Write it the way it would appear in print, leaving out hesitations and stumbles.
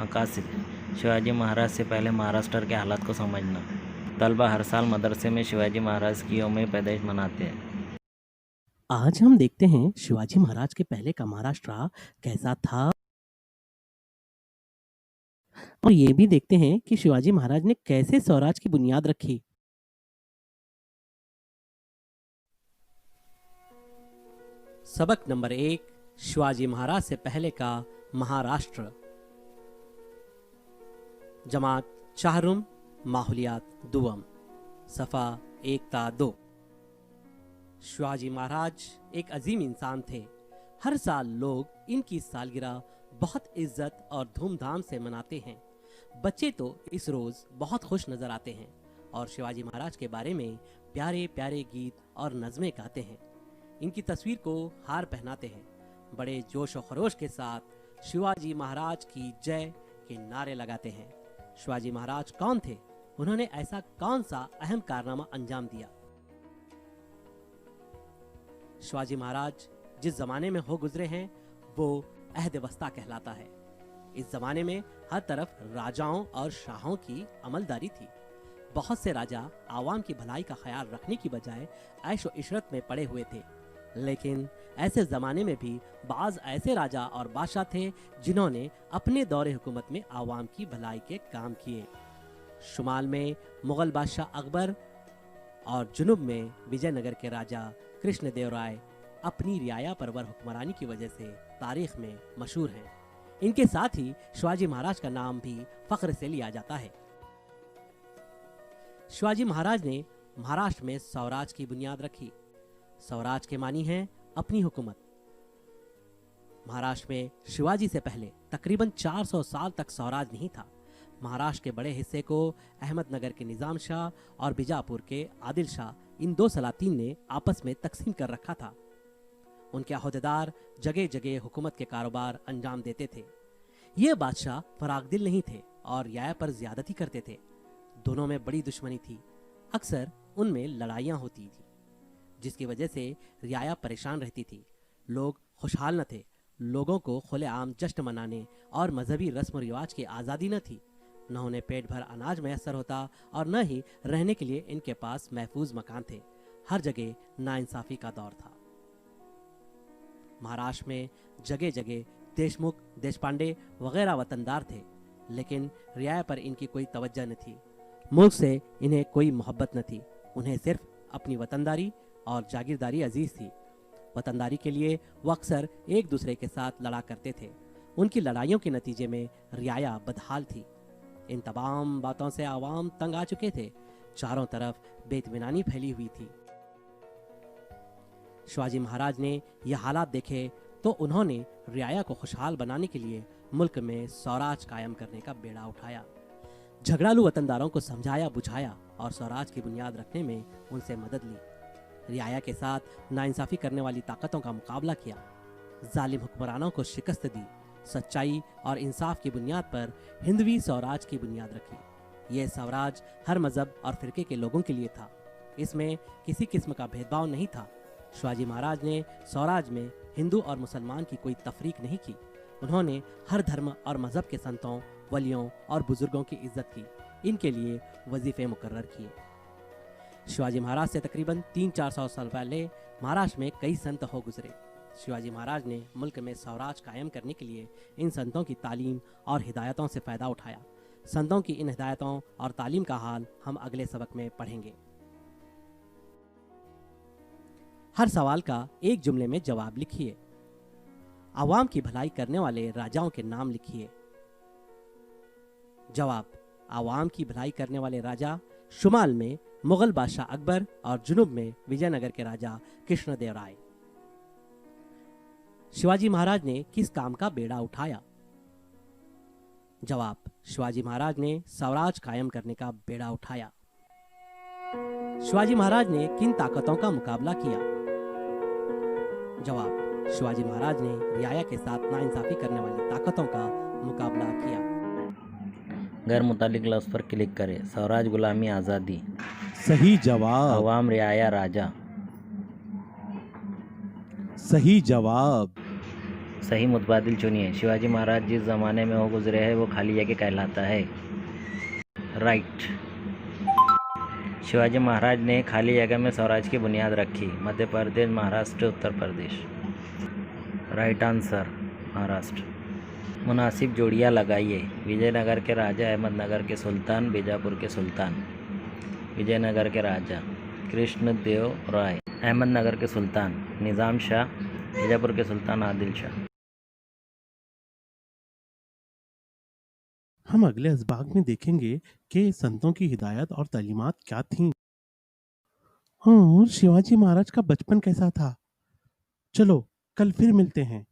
अक्कासी शिवाजी महाराज से पहले महाराष्ट्र के हालात को समझना। तलबा हर साल मदरसे में शिवाजी महाराज की यौम पैदाइश मनाते हैं। आज हम देखते हैं शिवाजी महाराज के पहले का महाराष्ट्र कैसा था और ये भी देखते हैं कि शिवाजी महाराज ने कैसे स्वराज की बुनियाद रखी। सबक नंबर 1, शिवाजी महाराज से पहले का महाराष्ट्र। जमात चाहरुम माहौलियात दुवम, सफ़ा 1-2। शिवाजी महाराज एक अजीम इंसान थे। हर साल लोग इनकी सालगिरह बहुत इज्जत और धूमधाम से मनाते हैं। बच्चे तो इस रोज बहुत खुश नजर आते हैं और शिवाजी महाराज के बारे में प्यारे प्यारे गीत और नज़में गाते हैं। इनकी तस्वीर को हार पहनाते हैं। बड़े जोश और खरोश के साथ शिवाजी महाराज की जय के नारे लगाते हैं। शिवाजी महाराज कौन थे? उन्होंने ऐसा कौन सा अहम कारनामा अंजाम दिया? शिवाजी महाराज जिस जमाने में हो गुजरे हैं वो अहद वस्ता कहलाता है। इस जमाने में हर तरफ राजाओं और शाहों की अमलदारी थी। बहुत से राजा आवाम की भलाई का ख्याल रखने की बजाय ऐश व इशरत में पड़े हुए थे। लेकिन ऐसे जमाने में भी बाज ऐसे राजा और बादशाह थे जिन्होंने अपने दौरे हुकूमत में आवाम की भलाई के काम किए। शुमाल में मुगल बादशाह अकबर और जुनूब में विजयनगर के राजा कृष्णदेवराय अपनी रियाया परवर हुक्मरानी की वजह से तारीख में मशहूर हैं। इनके साथ ही शिवाजी महाराज का नाम भी फख्र से लिया जाता है। शिवाजी महाराज ने महाराष्ट्र में स्वराज की बुनियाद रखी। स्वराज के मानी है अपनी हुकूमत। महाराष्ट्र में शिवाजी से पहले तकरीबन 400 साल तक स्वराज नहीं था। महाराष्ट्र के बड़े हिस्से को अहमदनगर के निजाम शाह और बीजापुर के आदिल शाह इन दो सलातीन ने आपस में तकसीम कर रखा था। उनके अहदेदार जगह जगह हुकूमत के कारोबार अंजाम देते थे। ये बादशाह फरागदिल नहीं थे और रियाया पर ज्यादती करते थे। दोनों में बड़ी दुश्मनी थी। अक्सर उनमें लड़ाइयाँ होती थी जिसकी वजह से रियाया परेशान रहती थी। लोग खुशहाल न थे। लोगों को खुलेआम जश्न मनाने और मजहबी रस्म रिवाज की आज़ादी न थी। न उन्हें पेट भर अनाज मैसर होता और न ही रहने के लिए इनके पास महफूज मकान थे। हर जगह नाइंसाफी का दौर था। महाराष्ट्र में जगह जगह देशमुख, देशपांडे वगैरह वतनदार थे, लेकिन रियाया पर इनकी कोई तवज्जो न थी। मुल्क से इन्हें कोई मोहब्बत न थी। उन्हें सिर्फ अपनी वतनदारी और जागीरदारी अजीज थी। वतनदारी के लिए वो अक्सर एक दूसरे के साथ लड़ा करते थे। उनकी लड़ाइयों के नतीजे में रियाया बदहाल थी। इन तमाम बातों से आवाम तंग आ चुके थे। चारों तरफ बेइत्मीनानी फैली हुई थी। शिवाजी महाराज ने यह हालात देखे तो उन्होंने रियाया को खुशहाल बनाने के लिए मुल्क में स्वराज कायम करने का बेड़ा उठाया। झगड़ालू वतनदारों को समझाया बुझाया और स्वराज की बुनियाद रखने में उनसे मदद ली। रियाया के साथ नाइंसाफी करने वाली ताकतों का मुकाबला किया। जालिम हुक्मरानों को शिकस्त दी। सच्चाई और इंसाफ की बुनियाद पर हिंदवी स्वराज की बुनियाद रखी। यह स्वराज हर मजहब और फिरके के लोगों के लिए था। इसमें किसी किस्म का भेदभाव नहीं था। शिवाजी महाराज ने स्वराज में हिंदू और मुसलमान की कोई तफरीक नहीं की। उन्होंने हर धर्म और मजहब के संतों, वलियों और बुजुर्गों की इज्जत की। इनके लिए वजीफे मुकर्रर किए। शिवाजी महाराज से तकरीबन 300-400 साल पहले महाराष्ट्र में कई संत हो गुजरे। शिवाजी महाराज ने मुल्क में स्वराज कायम करने के लिए इन संतों की तालीम और हिदायतों से फ़ायदा उठाया। संतों की इन हिदायतों और तालीम का हाल हम अगले सबक में पढ़ेंगे। हर सवाल का एक जुमले में जवाब लिखिए। आवाम की भलाई करने वाले राजाओं के नाम लिखिए। जवाब: आवाम की भलाई करने वाले राजा शुमाल में मुगल बादशाह अकबर और जुनूब में विजयनगर के राजा कृष्णदेवराय। शिवाजी महाराज ने किस काम का बेड़ा उठाया? जवाब: शिवाजी महाराज ने स्वराज कायम करने का बेड़ा उठाया। शिवाजी महाराज ने किन ताकतों का मुकाबला किया? जवाब: शिवाजी महाराज ने रियाया के साथ नाइंसाफी करने वाली ताकतों का मुकाबला किया। गैर मुतालिक लफ्ज़ पर क्लिक करें। स्वराज, गुलामी, आज़ादी। सही जवाब। अवाम, रियाया, राजा। सही जवाब। सही मुतबादिल चुनिए। शिवाजी महाराज जिस ज़माने में वो गुजरे हैं वो खाली जगह कहलाता है। राइट। शिवाजी महाराज ने खाली जगह में स्वराज की बुनियाद रखी। मध्य प्रदेश, महाराष्ट्र, उत्तर प्रदेश। Right answer Maharashtra. मुनासिब जोड़ियाँ लगाइए। विजयनगर के राजा, अहमदनगर के सुल्तान, बीजापुर के सुल्तान। विजयनगर के राजा कृष्णदेव राय, अहमदनगर के सुल्तान निज़ाम शाह, बीजापुर के सुल्तान आदिल शाह। हम अगले असबाग में देखेंगे कि संतों की हिदायत और तालीमात क्या थीं। और शिवाजी महाराज का बचपन कैसा था। चलो कल फिर मिलते हैं।